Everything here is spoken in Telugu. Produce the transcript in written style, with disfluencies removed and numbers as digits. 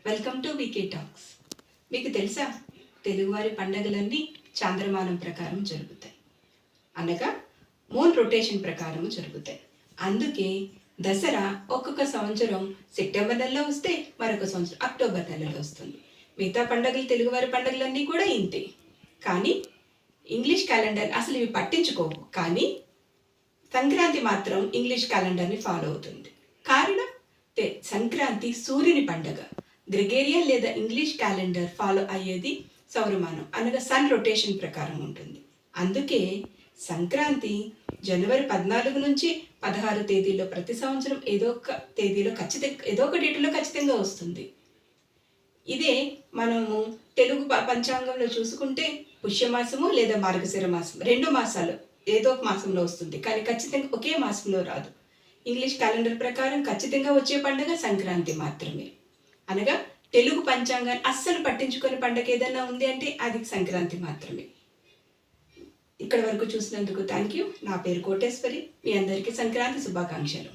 Welcome to VK talks. మీకు తెలుసా, తెలుగువారి పండగలన్నీ చాంద్రమానం ప్రకారం జరుగుతాయి, అనగా మూన్ రొటేషన్ ప్రకారం జరుగుతాయి. అందుకే దసరా ఒక్కొక్క సంవత్సరం సెప్టెంబర్ నెలలో వస్తే మరొక సంవత్సరం అక్టోబర్ నెలలో వస్తుంది. మిగతా పండుగలు, తెలుగువారి పండుగలన్నీ కూడా ఇంతే. కానీ ఇంగ్లీష్ క్యాలెండర్ అసలు ఇవి పట్టించుకోవు, కానీ సంక్రాంతి మాత్రం ఇంగ్లీష్ క్యాలెండర్ని ఫాలో అవుతుంది. కారణం, సంక్రాంతి సూర్యుని పండగ. గ్రెగేరియన్ లేదా ఇంగ్లీష్ క్యాలెండర్ ఫాలో అయ్యేది సౌరమానం, అనగా సన్ రొటేషన్ ప్రకారం ఉంటుంది. అందుకే సంక్రాంతి జనవరి 14 నుంచి 16 తేదీలో ప్రతి సంవత్సరం ఏదో ఒక తేదీలో ఏదో ఒక డేటులో ఖచ్చితంగా వస్తుంది. ఇదే మనము తెలుగు పంచాంగంలో చూసుకుంటే పుష్యమాసము లేదా మార్గశిర మాసం, 2 మాసాలు ఏదో ఒక మాసంలో వస్తుంది, కానీ ఖచ్చితంగా ఒకే మాసంలో రాదు. ఇంగ్లీష్ క్యాలెండర్ ప్రకారం ఖచ్చితంగా వచ్చే పండుగ సంక్రాంతి మాత్రమే. అనగా తెలుగు పంచాంగాన్ని అస్సలు పట్టించుకునే పండుగ ఏదైనా ఉంది అంటే అది సంక్రాంతి మాత్రమే. ఇక్కడ వరకు చూసినందుకు థ్యాంక్ యూ. నా పేరు కోటేశ్వరి. మీ అందరికీ సంక్రాంతి శుభాకాంక్షలు.